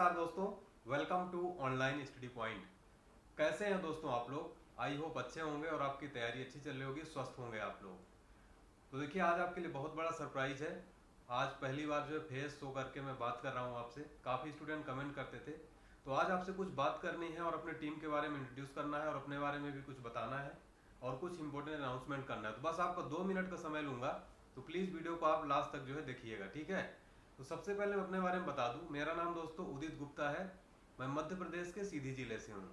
नमस्कार दोस्तों, welcome to online study point. कैसे हैं दोस्तों आप लोग? आई होप अच्छे होंगे और आपकी तैयारी अच्छी चल रही होगी, स्वस्थ होंगे आप लोग। तो देखिए, आज आपके लिए बहुत बड़ा सरप्राइज है। आज पहली बार जो है फेस शो करके मैं बात कर रहा हूँ आपसे। काफ़ी स्टूडेंट कमेंट करते थे, तो आज आपसे कुछ बात करनी है और अपने टीम के बारे में इंट्रोड्यूस करना है और अपने बारे में भी कुछ बताना है और कुछ इंपॉर्टेंट अनाउंसमेंट करना है। तो बस आपका 2 मिनट का समय लूँगा, तो प्लीज़ वीडियो को आप लास्ट तक जो है देखिएगा, ठीक है? तो सबसे पहले मैं अपने बारे में बता दूं, मेरा नाम दोस्तों उदित गुप्ता है। मैं मध्य प्रदेश के सीधी जिले से हूँ।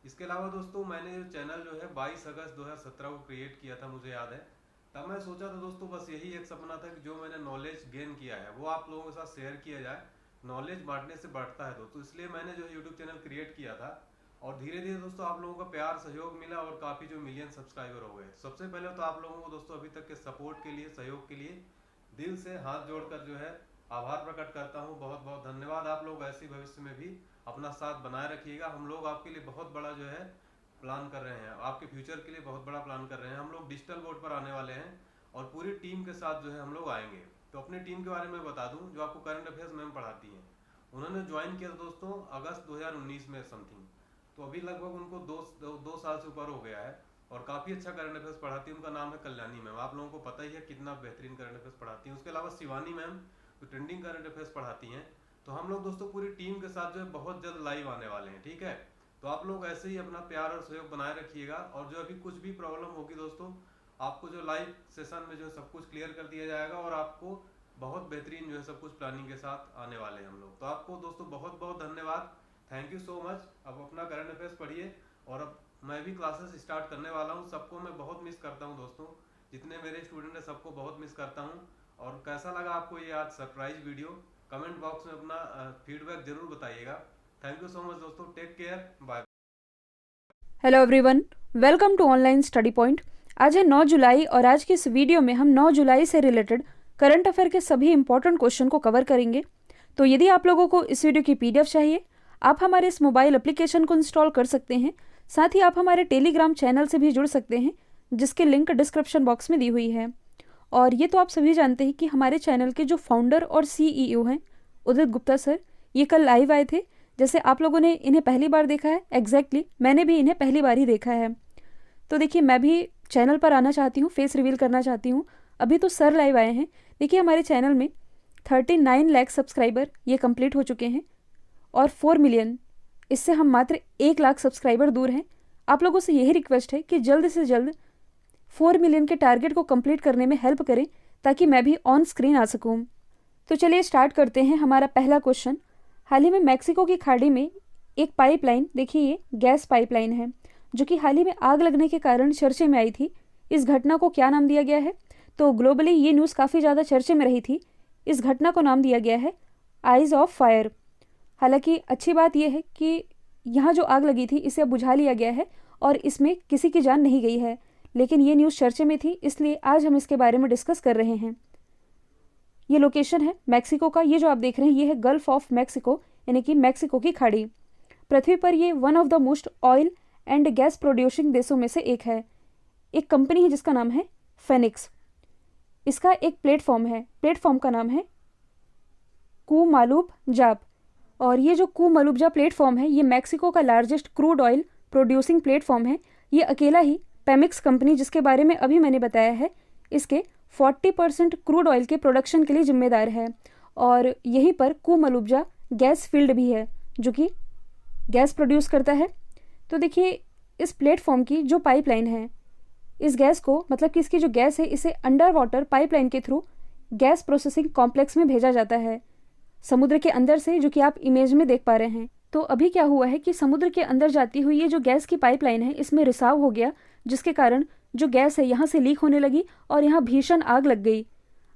इसके अलावा दोस्तों मैंने जो चैनल जो है 22 अगस्त 2017 को क्रिएट किया था, मुझे याद है। तब मैं सोचा था दोस्तों, बस यही एक सपना था कि जो मैंने नॉलेज गेन किया है वो आप लोगों के साथ शेयर किया जाए। नॉलेज बांटने से बढ़ता है दोस्तों, इसलिए मैंने जो यूट्यूब चैनल क्रिएट किया था। और धीरे धीरे दोस्तों आप लोगों का प्यार सहयोग मिला और काफ़ी जो मिलियन सब्सक्राइबर हो गए। सबसे पहले तो आप लोगों को दोस्तों अभी तक के सपोर्ट के लिए, सहयोग के लिए दिल से हाथ जोड़कर जो है आभार प्रकट करता हूँ। बहुत बहुत धन्यवाद। आप लोग ऐसी भविष्य में भी अपना साथ बनाए रखिएगा। हम लोग आपके लिए बहुत बड़ा जो है प्लान कर रहे हैं, आपके फ्यूचर के लिए बहुत बड़ा प्लान कर रहे हैं। हम लोग डिजिटल बोर्ड पर आने वाले हैं और पूरी टीम के साथ जो है हम लोग आएंगे। तो अपनी टीम के बारे में बता दूं, जो आपको करंट अफेयर्स मैम पढ़ाती हैं, उन्होंने ज्वाइन किया था दोस्तों अगस्त 2019 में समथिंग। तो अभी लगभग उनको दो साल से ऊपर हो गया है और काफ़ी अच्छा करंट अफेयर्स पढ़ाती है। उनका नाम है कल्याणी मैम। आप लोगों को पता ही है कितना बेहतरीन करंट अफेयर्स पढ़ाती हैं। उसके अलावा शिवानी मैम तो ट्रेंडिंग करंट अफेयर्स पढ़ाती हैं। तो हम लोग दोस्तों पूरी टीम के साथ जो है बहुत जल्द लाइव आने वाले हैं, ठीक है? तो आप लोग ऐसे ही अपना प्यार और सहयोग बनाए रखिएगा। और जो अभी कुछ भी प्रॉब्लम होगी दोस्तों, आपको जो लाइव सेशन में जो सब कुछ क्लियर कर दिया जाएगा और आपको बहुत बेहतरीन जो है सब कुछ प्लानिंग के साथ आने वाले हैं हम लोग। तो आपको दोस्तों बहुत बहुत धन्यवाद, थैंक यू सो मच। अब अपना करंट अफेयर्स पढ़िए और अब मैं भी क्लासेस स्टार्ट करने वाला हूँ। सबको मैं बहुत मिस करता हूँ दोस्तों, जितने मेरे स्टूडेंट हैं सबको बहुत मिस करता हूँ। और कैसा लगा आपको ये आज सरप्राइज वीडियो? कमेंट बॉक्स में अपना फीडबैक जरूर बताइएगा। थैंक यू सो मच दोस्तों, take care, bye. Hello everyone, welcome to online study point. आज है 9 जुलाई और आज की इस वीडियो में हम 9 जुलाई से रिलेटेड करंट अफेयर के सभी इंपॉर्टेंट क्वेश्चन को कवर करेंगे। तो यदि आप लोगों को इस वीडियो की पीडीएफ चाहिए, आप हमारे इस मोबाइल एप्लीकेशन को इंस्टॉल कर सकते हैं। साथ ही आप हमारे टेलीग्राम चैनल से भी जुड़ सकते हैं, जिसकी लिंक डिस्क्रिप्शन बॉक्स में दी हुई है। और ये तो आप सभी जानते हैं कि हमारे चैनल के जो फाउंडर और CEO हैं उदित गुप्ता सर, ये कल लाइव आए थे। जैसे आप लोगों ने इन्हें पहली बार देखा है, एग्जैक्टली मैंने भी इन्हें पहली बार ही देखा है। तो देखिए, मैं भी चैनल पर आना चाहती हूँ, फेस रिवील करना चाहती हूँ। अभी तो सर लाइव आए हैं। देखिए, हमारे चैनल में 39 लाख सब्सक्राइबर ये कंप्लीट हो चुके हैं और 4 मिलियन, इससे हम मात्र 1 लाख सब्सक्राइबर दूर हैं। आप लोगों से यही रिक्वेस्ट है कि जल्द से जल्द 4 मिलियन के टारगेट को कंप्लीट करने में हेल्प करें, ताकि मैं भी ऑन स्क्रीन आ सकूँ। तो चलिए स्टार्ट करते हैं। हमारा पहला क्वेश्चन, हाल ही में मैक्सिको की खाड़ी में एक पाइपलाइन, देखिए ये गैस पाइपलाइन है, जो कि हाल ही में आग लगने के कारण चर्चे में आई थी। इस घटना को क्या नाम दिया गया है? तो ग्लोबली ये न्यूज़ काफ़ी ज़्यादा चर्चे में रही थी। इस घटना को नाम दिया गया है आइज ऑफ फायर। हालांकि अच्छी बात यह है कि यहाँ जो आग लगी थी इसे अब बुझा लिया गया है और इसमें किसी की जान नहीं गई है, लेकिन ये न्यूज़ चर्चे में थी, इसलिए आज हम इसके बारे में डिस्कस कर रहे हैं। ये लोकेशन है मैक्सिको का। ये जो आप देख रहे हैं ये है गल्फ ऑफ मैक्सिको, यानी कि मैक्सिको की खाड़ी। पृथ्वी पर ये one of the most oil and gas producing देशों में से एक है। एक कंपनी है जिसका नाम है फेनिक्स। इसका एक प्लेटफॉर्म है, प्लेटफॉर्म का नाम है कूमालूब जाप। और ये जो कूमालूब प्लेटफॉर्म है, ये मैक्सिको का largest crude oil producing platform है। ये अकेला ही पेमिक्स कंपनी, जिसके बारे में अभी मैंने बताया है, इसके 40% क्रूड ऑयल के प्रोडक्शन के लिए जिम्मेदार है। और यहीं पर कूमालूब गैस फील्ड भी है, जो कि गैस प्रोड्यूस करता है। तो देखिए, इस प्लेटफॉर्म की जो पाइपलाइन है, इस गैस को, मतलब कि इसकी जो गैस है, इसे अंडर वाटर पाइपलाइन के थ्रू गैस प्रोसेसिंग कॉम्प्लेक्स में भेजा जाता है, समुद्र के अंदर से, जो कि आप इमेज में देख पा रहे हैं। तो अभी क्या हुआ है कि समुद्र के अंदर जाती हुई ये जो गैस की पाइपलाइन है, इसमें रिसाव हो गया, जिसके कारण जो गैस है यहाँ से लीक होने लगी और यहाँ भीषण आग लग गई।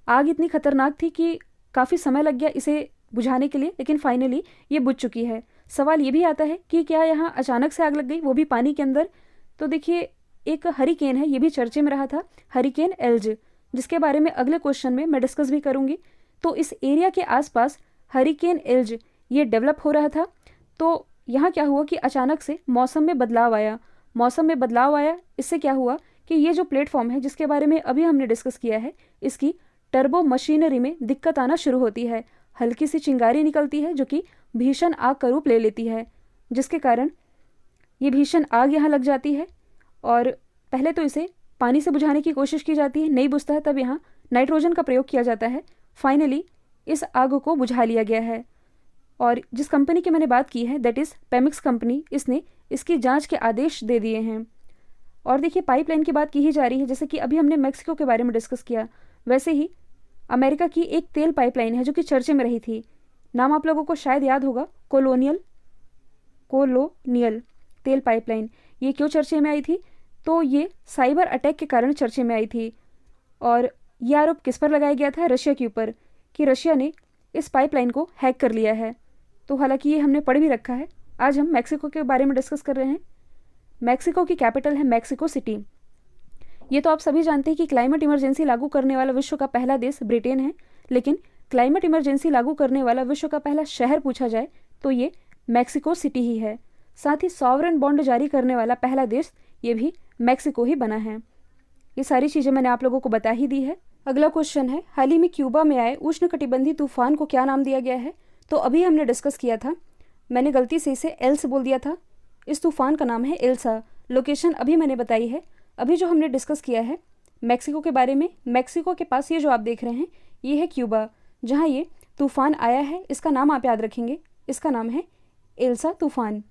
आग इतनी खतरनाक थी कि काफ़ी समय लग गया इसे बुझाने के लिए, लेकिन फाइनली ये बुझ चुकी है। सवाल ये भी आता है कि क्या यहाँ अचानक से आग लग गई, वो भी पानी के अंदर? तो देखिए, एक हरिकेन है, ये भी चर्चे में रहा था, हरिकेन एल्ज, जिसके बारे में अगले क्वेश्चन में मैं डिस्कस भी करूँगी। तो इस एरिया के आसपास हरिकेन एल्ज ये डेवलप हो रहा था। तो यहाँ क्या हुआ कि अचानक से मौसम में बदलाव आया। इससे क्या हुआ कि ये जो प्लेटफॉर्म है, जिसके बारे में अभी हमने डिस्कस किया है, इसकी टर्बो मशीनरी में दिक्कत आना शुरू होती है। हल्की सी चिंगारी निकलती है, जो कि भीषण आग का रूप ले लेती है, जिसके कारण ये भीषण आग यहाँ लग जाती है और पहले तो इसे पानी से बुझाने की कोशिश की जाती है, नहीं बुझता है, तब यहाँ नाइट्रोजन का प्रयोग किया जाता है। फाइनली इस आग को बुझा लिया गया है। और जिस कंपनी की मैंने बात की है दैट इज़ पेमिक्स कंपनी, इसने इसकी जांच के आदेश दे दिए हैं। और देखिए पाइपलाइन की बात की ही जा रही है, जैसे कि अभी हमने मैक्सिको के बारे में डिस्कस किया, वैसे ही अमेरिका की एक तेल पाइपलाइन है जो कि चर्चे में रही थी। नाम आप लोगों को शायद याद होगा, कोलोनियल तेल पाइपलाइन। ये क्यों चर्चे में आई थी? तो ये साइबर अटैक के कारण चर्चे में आई थी। और ये आरोप किस पर लगाया गया था? रशिया के ऊपर, कि रशिया ने इस पाइपलाइन को हैक कर लिया है। तो हालांकि ये हमने पढ़ भी रखा है। आज हम मैक्सिको के बारे में डिस्कस कर रहे हैं। मैक्सिको की कैपिटल है मैक्सिको सिटी। ये तो आप सभी जानते हैं कि क्लाइमेट इमरजेंसी लागू करने वाला विश्व का पहला देश ब्रिटेन है, लेकिन क्लाइमेट इमरजेंसी लागू करने वाला विश्व का पहला शहर पूछा जाए तो ये मैक्सिको सिटी ही है। साथ ही सॉवरेन बॉन्ड जारी करने वाला पहला देश ये भी मैक्सिको ही बना है। ये सारी चीज़ें मैंने आप लोगों को बता ही दी है। अगला क्वेश्चन है, हाल ही में क्यूबा में आए उष्णकटिबंधीय तूफान को क्या नाम दिया गया है? तो अभी हमने डिस्कस किया था, मैंने गलती से इसे एल्स बोल दिया था। इस तूफान का नाम है एल्सा। लोकेशन अभी मैंने बताई है। अभी जो हमने डिस्कस किया है मैक्सिको के बारे में, मैक्सिको के पास ये जो आप देख रहे हैं ये है क्यूबा, जहाँ ये तूफान आया है। इसका नाम आप याद रखेंगे, इसका नाम है एल्सा तूफान।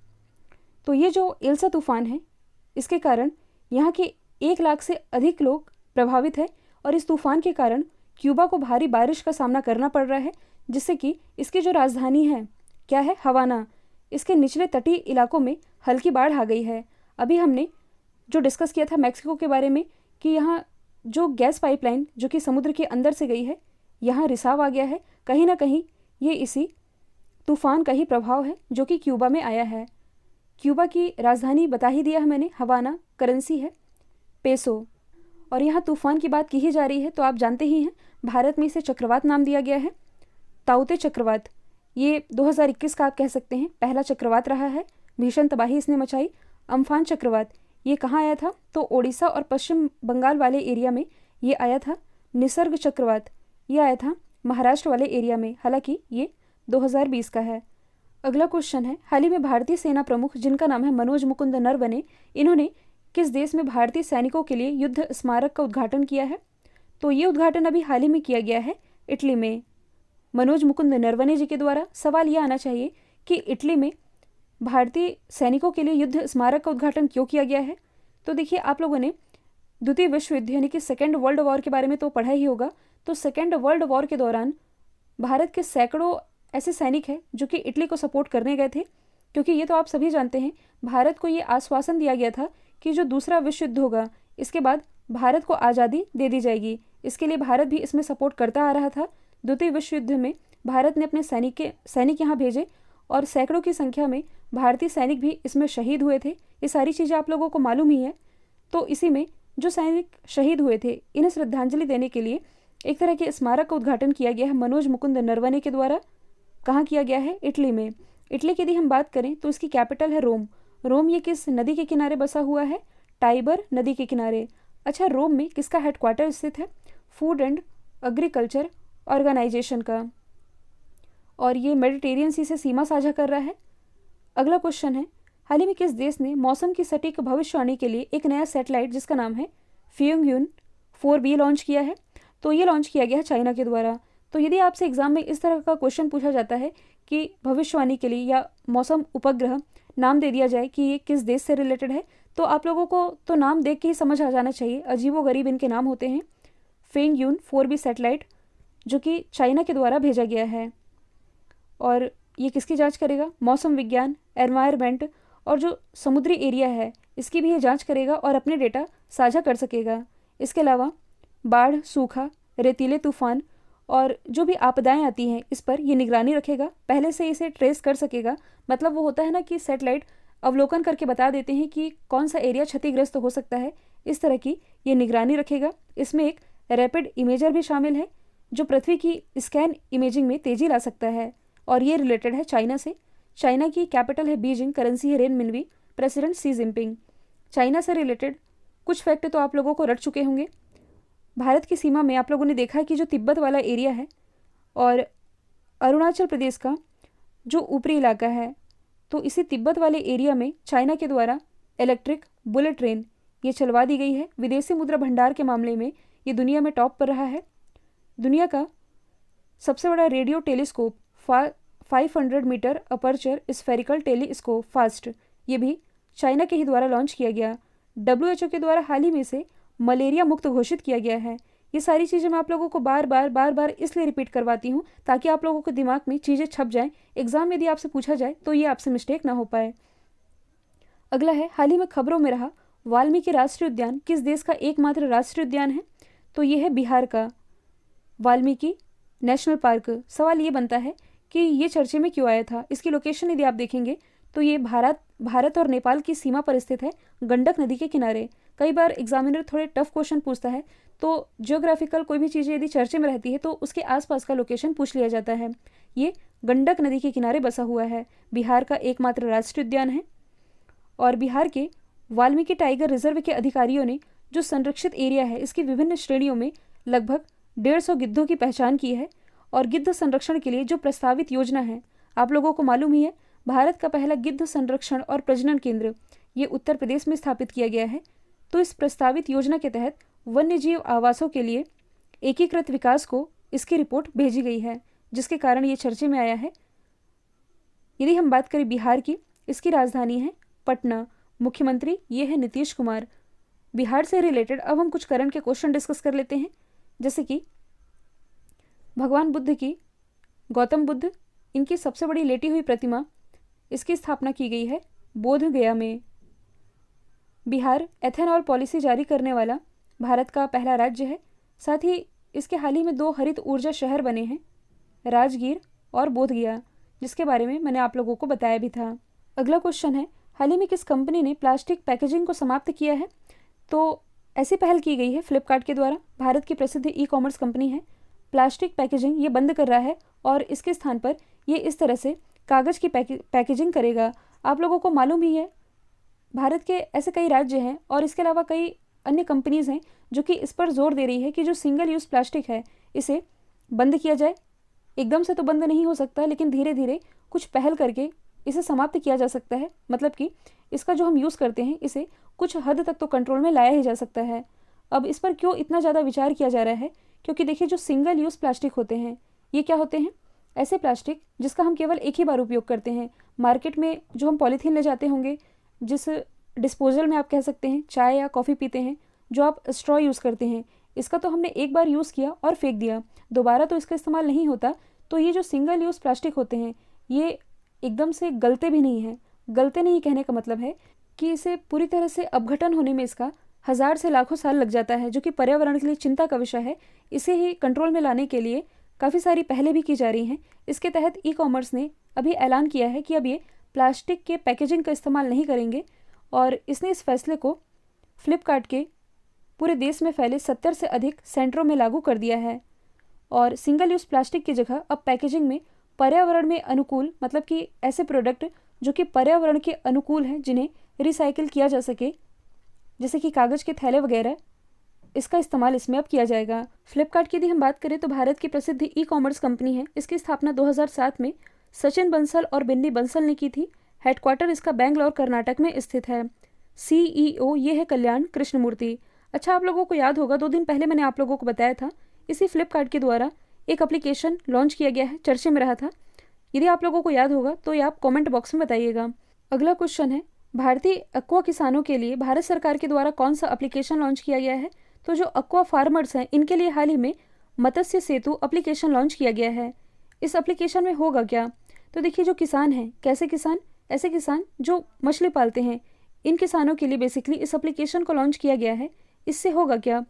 तो ये जो एल्सा तूफान है इसके कारण यहाँ के 1 लाख से अधिक लोग प्रभावित है और इस तूफान के कारण क्यूबा को भारी बारिश का सामना करना पड़ रहा है, जिससे कि इसकी जो राजधानी है क्या है, हवाना, इसके निचले तटीय इलाकों में हल्की बाढ़ आ गई है। अभी हमने जो डिस्कस किया था मैक्सिको के बारे में कि यहाँ जो गैस पाइपलाइन जो कि समुद्र के अंदर से गई है, यहाँ रिसाव आ गया है। कहीं ना कहीं ये इसी तूफान का ही प्रभाव है जो कि क्यूबा में आया है। क्यूबा की राजधानी बता ही दिया है मैंने, हवाना, करेंसी है पेसो। और यहाँ तूफान की बात की ही जा रही है तो आप जानते ही हैं भारत में इसे चक्रवात नाम दिया गया है, ताउते चक्रवात। ये 2021 का आप कह सकते हैं पहला चक्रवात रहा है, भीषण तबाही इसने मचाई। अम्फान चक्रवात ये कहाँ आया था? तो ओडिशा और पश्चिम बंगाल वाले एरिया में ये आया था। निसर्ग चक्रवात ये आया था महाराष्ट्र वाले एरिया में, हालांकि ये 2020 का है। अगला क्वेश्चन है, हाल ही में भारतीय सेना प्रमुख जिनका नाम है मनोज मुकुंद नरवणे, इन्होंने किस देश में भारतीय सैनिकों के लिए युद्ध स्मारक का उद्घाटन किया है? तो ये उद्घाटन अभी हाल ही में किया गया है इटली में, मनोज मुकुंद नरवणे जी के द्वारा। सवाल यह आना चाहिए कि इटली में भारतीय सैनिकों के लिए युद्ध स्मारक का उद्घाटन क्यों किया गया है? तो देखिए आप लोगों ने द्वितीय विश्व युद्ध यानी कि सेकेंड वर्ल्ड वॉर के बारे में तो पढ़ा ही होगा। तो सेकेंड वर्ल्ड वॉर के दौरान भारत के सैकड़ों ऐसे सैनिक हैं जो कि इटली को सपोर्ट करने गए थे, क्योंकि ये तो आप सभी जानते हैं भारत को ये आश्वासन दिया गया था कि जो दूसरा विश्व युद्ध होगा इसके बाद भारत को आज़ादी दे दी जाएगी। इसके लिए भारत भी इसमें सपोर्ट करता आ रहा था। द्वितीय विश्व युद्ध में भारत ने अपने सैनिक यहाँ भेजे और सैकड़ों की संख्या में भारतीय सैनिक भी इसमें शहीद हुए थे। ये सारी चीज़ें आप लोगों को मालूम ही है। तो इसी में जो सैनिक शहीद हुए थे इन्हें श्रद्धांजलि देने के लिए एक तरह के स्मारक का उद्घाटन किया गया है मनोज मुकुंद नरवणे के द्वारा। कहाँ किया गया है? इटली में। इटली की यदि हम बात करें तो इसकी कैपिटल है रोम। रोम ये किस नदी के किनारे बसा हुआ है? टाइबर नदी के किनारे। अच्छा, रोम में किसका हेडक्वार्टर स्थित है? फूड एंड एग्रीकल्चर ऑर्गेनाइजेशन का, और ये मेडिटेरियन सी से सीमा साझा कर रहा है। अगला क्वेश्चन है, हाल ही में किस देश ने मौसम की सटीक भविष्यवाणी के लिए एक नया सैटेलाइट जिसका नाम है फ्यूंगयून 4B लॉन्च किया है? तो ये लॉन्च किया गया है चाइना के द्वारा। तो यदि आपसे एग्जाम में इस तरह का क्वेश्चन पूछा जाता है कि भविष्यवाणी के लिए या मौसम उपग्रह नाम दे दिया जाए कि ये किस देश से रिलेटेड है, तो आप लोगों को तो नाम देख के ही समझ आ जाना चाहिए। अजीबोगरीब इनके नाम होते हैं। फेंगयून 4B सैटेलाइट जो कि चाइना के द्वारा भेजा गया है, और ये किसकी जांच करेगा? मौसम विज्ञान, एनवायरमेंट और जो समुद्री एरिया है इसकी भी ये जांच करेगा और अपने डेटा साझा कर सकेगा। इसके अलावा बाढ़, सूखा, रेतीले तूफान और जो भी आपदाएं आती हैं इस पर ये निगरानी रखेगा, पहले से इसे ट्रेस कर सकेगा। मतलब वो होता है ना कि सैटेलाइट अवलोकन करके बता देते हैं कि कौन सा एरिया क्षतिग्रस्त हो सकता है, इस तरह की ये निगरानी रखेगा। इसमें एक रैपिड इमेजर भी शामिल है जो पृथ्वी की स्कैन इमेजिंग में तेजी ला सकता है, और ये रिलेटेड है चाइना से। चाइना की कैपिटल है बीजिंग, करेंसी है रेनमिनवी, प्रेसिडेंट शी जिनपिंग। चाइना से रिलेटेड कुछ फैक्ट तो आप लोगों को रट चुके होंगे। भारत की सीमा में आप लोगों ने देखा कि जो तिब्बत वाला एरिया है और अरुणाचल प्रदेश का जो ऊपरी इलाका है, तो इसी तिब्बत वाले एरिया में चाइना के द्वारा इलेक्ट्रिक बुलेट ट्रेन ये चलवा दी गई है। विदेशी मुद्रा भंडार के मामले में ये दुनिया में टॉप पर रहा है। दुनिया का सबसे बड़ा radio telescope 500 metre aperture spherical telescope FAST ये भी चाइना के ही द्वारा लॉन्च किया गया। WHO के द्वारा हाल ही में से मलेरिया मुक्त घोषित किया गया है। ये सारी चीज़ें मैं आप लोगों को बार बार इसलिए रिपीट करवाती हूँ ताकि आप लोगों के दिमाग में चीज़ें छप जाएं। एग्जाम में यदि आपसे पूछा जाए तो ये आपसे मिस्टेक ना हो पाए। अगला है, हाल ही में खबरों में रहा वाल्मीकि राष्ट्रीय उद्यान किस देश का एकमात्र राष्ट्रीय उद्यान है? तो ये है बिहार का वाल्मीकि नेशनल पार्क। सवाल ये बनता है कि ये चर्चे में क्यों आया था। इसकी लोकेशन यदि आप देखेंगे तो ये भारत और नेपाल की सीमा पर स्थित है, गंडक नदी के किनारे। कई बार एग्जामिनर थोड़े टफ क्वेश्चन पूछता है तो जियोग्राफिकल कोई भी चीज़ें यदि चर्चे में रहती है तो उसके आसपास का लोकेशन पूछ लिया जाता है। ये गंडक नदी के किनारे बसा हुआ है, बिहार का एकमात्र राष्ट्रीय उद्यान है। और बिहार के वाल्मीकि टाइगर रिजर्व के अधिकारियों ने जो संरक्षित एरिया है इसकी विभिन्न श्रेणियों में लगभग 150 गिद्धों की पहचान की है। और गिद्ध संरक्षण के लिए जो प्रस्तावित योजना है, आप लोगों को मालूम ही है, भारत का पहला गिद्ध संरक्षण और प्रजनन केंद्र ये उत्तर प्रदेश में स्थापित किया गया है। तो इस प्रस्तावित योजना के तहत वन्यजीव आवासों के लिए एकीकृत विकास को इसकी रिपोर्ट भेजी गई है, जिसके कारण ये चर्चे में आया है। यदि हम बात करें बिहार की, इसकी राजधानी है पटना, मुख्यमंत्री ये है नीतीश कुमार। बिहार से रिलेटेड अब हम कुछ करंट के क्वेश्चन डिस्कस कर लेते हैं, जैसे कि भगवान बुद्ध की, गौतम बुद्ध इनकी सबसे बड़ी लेटी हुई प्रतिमा इसकी स्थापना की गई है बोध गया में। बिहार एथेनॉल पॉलिसी जारी करने वाला भारत का पहला राज्य है। साथ ही इसके हाल ही में 2 हरित ऊर्जा शहर बने हैं, राजगीर और बोधगया, जिसके बारे में मैंने आप लोगों को बताया भी था। अगला क्वेश्चन है, हाल ही में किस कंपनी ने प्लास्टिक पैकेजिंग को समाप्त किया है? तो ऐसी पहल की गई है फ्लिपकार्ट के द्वारा। भारत की प्रसिद्ध ई-कॉमर्स कंपनी है, प्लास्टिक पैकेजिंग ये बंद कर रहा है और इसके स्थान पर ये इस तरह से कागज़ की पैकेजिंग करेगा। आप लोगों को मालूम ही है, भारत के ऐसे कई राज्य हैं और इसके अलावा कई अन्य कंपनीज़ हैं जो कि इस पर जोर दे रही है कि जो सिंगल यूज़ प्लास्टिक है इसे बंद किया जाए। एकदम से तो बंद नहीं हो सकता, लेकिन धीरे धीरे कुछ पहल करके इसे समाप्त किया जा सकता है। मतलब कि इसका जो हम यूज़ करते हैं इसे कुछ हद तक तो कंट्रोल में लाया ही जा सकता है। अब इस पर क्यों इतना ज़्यादा विचार किया जा रहा है? क्योंकि देखिए, जो सिंगल यूज़ प्लास्टिक होते हैं ये क्या होते हैं? ऐसे प्लास्टिक जिसका हम केवल एक ही बार उपयोग करते हैं। मार्केट में जो हम पॉलीथीन ले जाते होंगे, जिस डिस्पोजल में आप कह सकते हैं चाय या कॉफ़ी पीते हैं, जो आप स्ट्रॉ यूज़ करते हैं, इसका तो हमने एक बार यूज़ किया और फेंक दिया, दोबारा तो इसका इस्तेमाल नहीं होता। तो ये जो सिंगल यूज़ प्लास्टिक होते हैं ये एकदम से गलते भी नहीं हैं। गलते नहीं कहने का मतलब है कि इसे पूरी तरह से अपघटन होने में इसका 1000 से लाखों साल लग जाता है, जो कि पर्यावरण के लिए चिंता का विषय है। इसे ही कंट्रोल में लाने के लिए काफ़ी सारी पहलें भी की जा रही हैं। इसके तहत ई-कॉमर्स ने अभी ऐलान किया है कि अब ये प्लास्टिक के पैकेजिंग का इस्तेमाल नहीं करेंगे और इसने इस फैसले को फ्लिपकार्ट के पूरे देश में फैले 70 से अधिक सेंटरों में लागू कर दिया है। और सिंगल यूज़ प्लास्टिक की जगह अब पैकेजिंग में पर्यावरण में अनुकूल, मतलब कि ऐसे प्रोडक्ट जो कि पर्यावरण के अनुकूल हैं, जिन्हें रिसाइकिल किया जा सके, जैसे कि कागज़ के थैले वगैरह, इसका इस्तेमाल इसमें अब किया जाएगा। फ्लिपकार्ट की यदि हम बात करें तो भारत की प्रसिद्ध ई-कॉमर्स कंपनी है। इसकी स्थापना 2007 में सचिन बंसल और बिन्नी बंसल ने की थी। हेडक्वार्टर इसका बेंगलोर कर्नाटक में स्थित है। CEO ये है कल्याण कृष्णमूर्ति। अच्छा, आप लोगों को याद होगा 2 दिन पहले मैंने आप लोगों को बताया था, इसी फ्लिपकार्ट के द्वारा एक एप्लीकेशन लॉन्च किया गया है, चर्चे में रहा था। यदि आप लोगों को याद होगा तो ये आप कमेंट बॉक्स में बताइएगा। अगला क्वेश्चन है, भारतीय अक्वा किसानों के लिए भारत सरकार के द्वारा कौन सा एप्लीकेशन लॉन्च किया गया है? तो जो अक्वा फार्मर्स हैं इनके लिए हाल ही में मत्स्य सेतु एप्लीकेशन लॉन्च किया गया है। इस एप्लीकेशन में होगा क्या? तो देखिए, जो किसान हैं, कैसे किसान? ऐसे किसान जो मछली पालते हैं, इन किसानों के लिए बेसिकली इस एप्लीकेशन को लॉन्च किया गया है। इससे होगा क्या?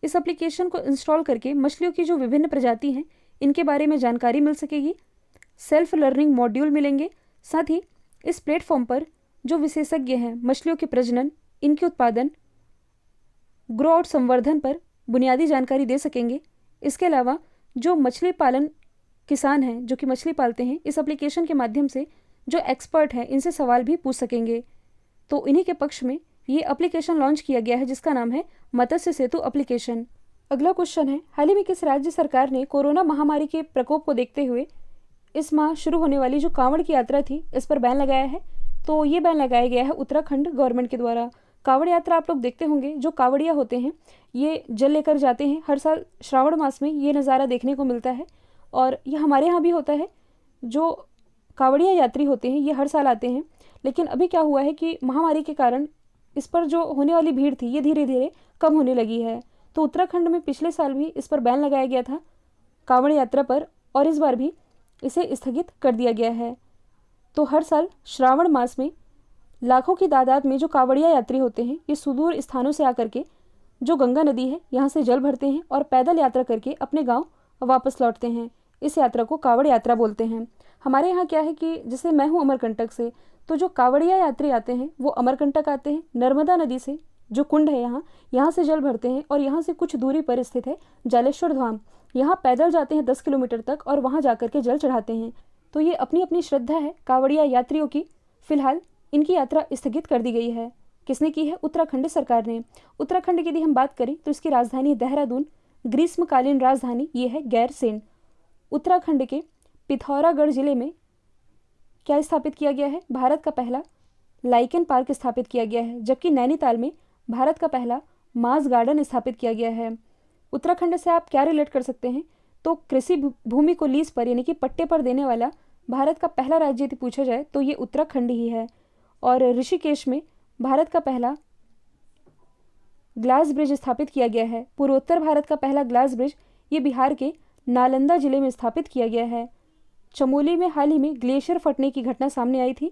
इस एप्लीकेशन को इंस्टॉल करके मछलियों की जो विभिन्न प्रजाति हैं इनके बारे में जानकारी मिल सकेगी, सेल्फ लर्निंग मॉड्यूल मिलेंगे। साथ ही इस प्लेटफॉर्म पर जो विशेषज्ञ हैं मछलियों के प्रजनन, इनके उत्पादन, ग्रो आउट संवर्धन पर बुनियादी जानकारी दे सकेंगे। इसके अलावा जो मछली पालन किसान हैं जो कि मछली पालते हैं, इस एप्लीकेशन के माध्यम से जो एक्सपर्ट हैं इनसे सवाल भी पूछ सकेंगे। तो इन्हीं के पक्ष में ये एप्लीकेशन लॉन्च किया गया है जिसका नाम है मत्स्य सेतु एप्लीकेशन। अगला क्वेश्चन है, हाल ही में किस राज्य सरकार ने कोरोना महामारी के प्रकोप को देखते हुए इस माह शुरू होने वाली जो कांवड़ की यात्रा थी, इस पर बैन लगाया है। तो ये बैन लगाया गया है उत्तराखंड गवर्नमेंट के द्वारा। कांवड़ यात्रा आप लोग देखते होंगे, जो कांवड़िया होते हैं ये जल लेकर जाते हैं। हर साल श्रावण मास में ये नज़ारा देखने को मिलता है और यह हमारे यहाँ भी होता है। जो कांवड़िया यात्री होते हैं ये हर साल आते हैं, लेकिन अभी क्या हुआ है कि महामारी के कारण इस पर जो होने वाली भीड़ थी ये धीरे धीरे कम होने लगी है। तो उत्तराखंड में पिछले साल भी इस पर बैन लगाया गया था कांवड़ यात्रा पर, और इस बार भी इसे स्थगित कर दिया गया है। तो हर साल श्रावण मास में लाखों की तादाद में जो कांवड़िया यात्री होते हैं ये सुदूर स्थानों से आकर के जो गंगा नदी है यहाँ से जल भरते हैं और पैदल यात्रा करके अपने गांव वापस लौटते हैं। इस यात्रा को कांवड़ यात्रा बोलते हैं। हमारे यहाँ क्या है कि जैसे मैं हूँ अमरकंटक से, तो जो कांवड़िया यात्री आते हैं वो अमरकंटक आते हैं, नर्मदा नदी से जो कुंड है यहाँ से जल भरते हैं और यहाँ से कुछ दूरी पर स्थित है जालेश्वर धाम। यहाँ पैदल जाते हैं 10 किलोमीटर तक और वहाँ जाकर के जल चढ़ाते हैं। तो ये अपनी अपनी श्रद्धा है कांवड़िया यात्रियों की। फिलहाल इनकी यात्रा स्थगित कर दी गई है। किसने की है? उत्तराखंड सरकार ने। उत्तराखंड की यदि हम बात करें तो इसकी राजधानी देहरादून, ग्रीष्मकालीन राजधानी ये है गैरसेन। उत्तराखंड के पिथौरागढ़ जिले में क्या स्थापित किया गया है? भारत का पहला लाइकेन पार्क स्थापित किया गया है, जबकि नैनीताल में भारत का पहला मास गार्डन स्थापित किया गया है। उत्तराखंड से आप क्या रिलेट कर सकते हैं? तो कृषि भूमि को लीज पर यानी कि पट्टे पर देने वाला भारत का पहला राज्य यदि पूछा जाए तो ये उत्तराखंड ही है। और ऋषिकेश में भारत का पहला ग्लास ब्रिज स्थापित किया गया है। पूर्वोत्तर भारत का पहला ग्लास ब्रिज ये बिहार के नालंदा जिले में स्थापित किया गया है। चमोली में हाल ही में ग्लेशियर फटने की घटना सामने आई थी।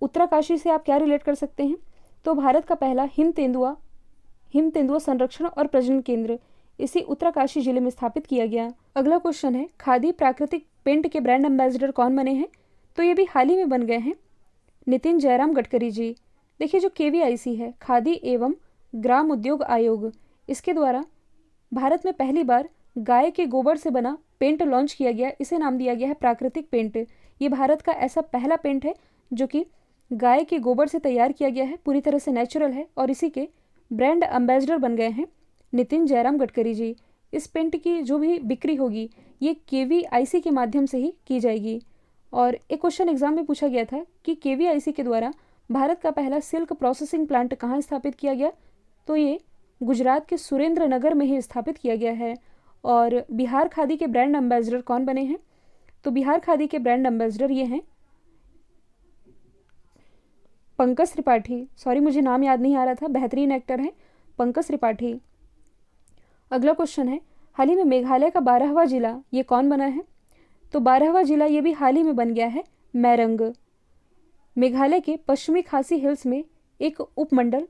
उत्तरकाशी से आप क्या रिलेट कर सकते हैं? तो भारत का पहला हिम तेंदुआ संरक्षण और प्रजनन केंद्र इसी उत्तरकाशी जिले में स्थापित किया गया। अगला क्वेश्चन है, खादी प्राकृतिक पेंट के ब्रांड एम्बेसडर कौन बने हैं? तो ये भी हाल ही में बन गए हैं, नितिन जयराम गडकरी जी। देखिए जो KVIC है, खादी एवं ग्राम उद्योग आयोग, इसके द्वारा भारत में पहली बार गाय के गोबर से बना पेंट लॉन्च किया गया। इसे नाम दिया गया है प्राकृतिक पेंट। ये भारत का ऐसा पहला पेंट है जो कि गाय के गोबर से तैयार किया गया है, पूरी तरह से नेचुरल है, और इसी के ब्रांड एम्बेसडर बन गए हैं नितिन जयराम गडकरी जी। इस पेंट की जो भी बिक्री होगी ये KVIC के माध्यम से ही की जाएगी। और एक क्वेश्चन एग्जाम में पूछा गया था कि KVIC के द्वारा भारत का पहला सिल्क प्रोसेसिंग प्लांट कहाँ स्थापित किया गया? तो ये गुजरात के सुरेंद्र नगर में ही स्थापित किया गया है। और बिहार खादी के ब्रांड एम्बेसडर कौन बने हैं? तो बिहार खादी के ब्रांड एम्बेसडर ये हैं पंकज त्रिपाठी। सॉरी मुझे नाम याद नहीं आ रहा था, बेहतरीन एक्टर हैं पंकज त्रिपाठी। अगला क्वेश्चन है, हाल ही में मेघालय का 12वां जिला ये कौन बना है? तो 12वां जिला ये भी हाल ही में बन गया है मैरंग। मेघालय के पश्चिमी खासी हिल्स में एक उपमंडल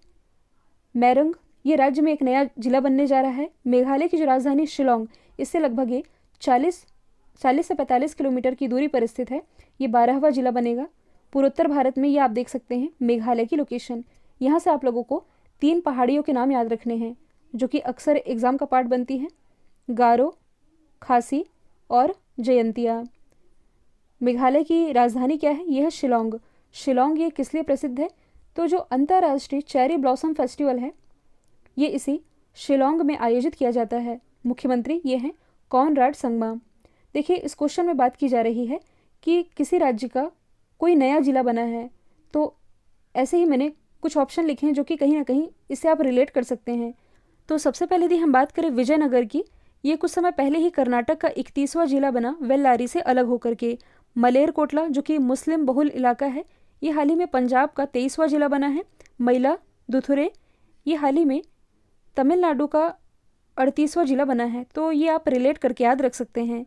मैरंग ये राज्य में एक नया जिला बनने जा रहा है। मेघालय की जो राजधानी शिलोंग इससे लगभग ये 40 से 45 किलोमीटर की दूरी पर स्थित है। ये 12वां जिला बनेगा। पूर्वोत्तर भारत में ये आप देख सकते हैं मेघालय की लोकेशन। यहाँ से आप लोगों को 3 पहाड़ियों के नाम याद रखने हैं जो कि अक्सर एग्जाम का पार्ट बनती हैं, गारो, खासी और जयंतिया। मेघालय की राजधानी क्या है? यह है शिलोंग। शिलोंग ये किस लिए प्रसिद्ध है? तो जो अंतर्राष्ट्रीय चेरी ब्लॉसम फेस्टिवल है ये इसी शिलोंग में आयोजित किया जाता है। मुख्यमंत्री ये हैं कॉनराड संगमा। देखिए इस क्वेश्चन में बात की जा रही है कि किसी राज्य का कोई नया जिला बना है, तो ऐसे ही मैंने कुछ ऑप्शन लिखे हैं जो कि कहीं ना कहीं इससे आप रिलेट कर सकते हैं। तो सबसे पहले यदि हम बात करें विजयनगर की, ये कुछ समय पहले ही कर्नाटक का 31वां जिला बना वेल्लारी से अलग होकर के। मलेरकोटला जो कि मुस्लिम बहुल इलाका है ये हाल ही में पंजाब का 23वां जिला बना है। मयिलादुथुरई ये हाल ही में तमिलनाडु का 38वां जिला बना है। तो ये आप रिलेट करके याद रख सकते हैं।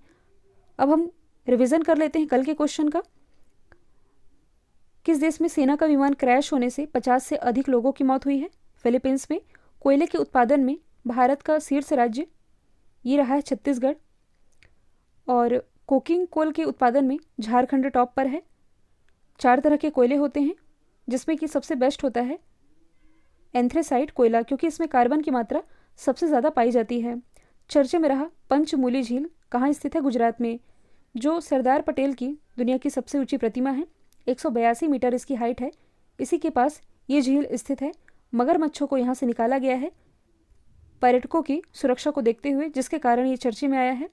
अब हम रिवीजन कर लेते हैं कल के क्वेश्चन का। किस देश में सेना का विमान क्रैश होने से 50 से अधिक लोगों की मौत हुई है? फिलीपींस में। कोयले के उत्पादन में भारत का शीर्ष राज्य ये रहा है छत्तीसगढ़। और कोकिंग कोल के उत्पादन में झारखंड टॉप पर है। 4 तरह के कोयले होते हैं जिसमें कि सबसे बेस्ट होता है एंथ्रेसाइट कोयला, क्योंकि इसमें कार्बन की मात्रा सबसे ज़्यादा पाई जाती है। चर्चे में रहा पंचमूली झील कहाँ स्थित है? गुजरात में। जो सरदार पटेल की दुनिया की सबसे ऊंची प्रतिमा है, 182 मीटर इसकी हाइट है, इसी के पास ये झील स्थित है। मगरमच्छों को यहाँ से निकाला गया है पर्यटकों की सुरक्षा को देखते हुए, जिसके कारण ये चर्चे में आया है।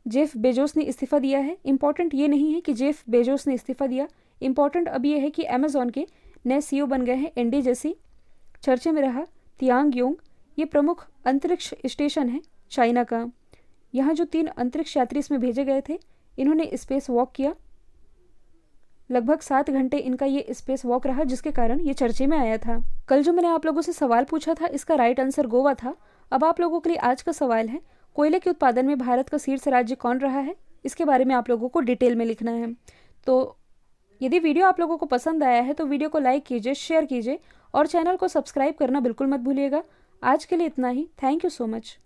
जेफ बेजोस ने इस्तीफ़ा दिया है। इम्पॉर्टेंट ये नहीं है कि जेफ बेजोस ने इस्तीफ़ा दिया, इम्पॉर्टेंट अब ये है कि अमेज़ॉन के नए CEO बन गए हैं एंडी जेसी। चर्चे में रहा तियांगयोंग, ये प्रमुख अंतरिक्ष स्टेशन है चाइना का। यहाँ जो 3 अंतरिक्ष यात्री इसमें भेजे गए थे, इन्होंने स्पेस वॉक किया। लगभग 7 घंटे इनका ये स्पेस वॉक रहा, जिसके कारण ये चर्चे में आया था। कल जो मैंने आप लोगों से सवाल पूछा था, इसका राइट आंसर गोवा था। अब आप लोगों के लिए आज का सवाल है, कोयले के उत्पादन में भारत का शीर्ष राज्य कौन रहा है? इसके बारे में आप लोगों को डिटेल में लिखना है। तो यदि वीडियो आप लोगों को पसंद आया है तो वीडियो को लाइक कीजिए, शेयर कीजिए और चैनल को सब्सक्राइब करना बिल्कुल मत भूलिएगा। आज के लिए इतना ही। Thank you so much.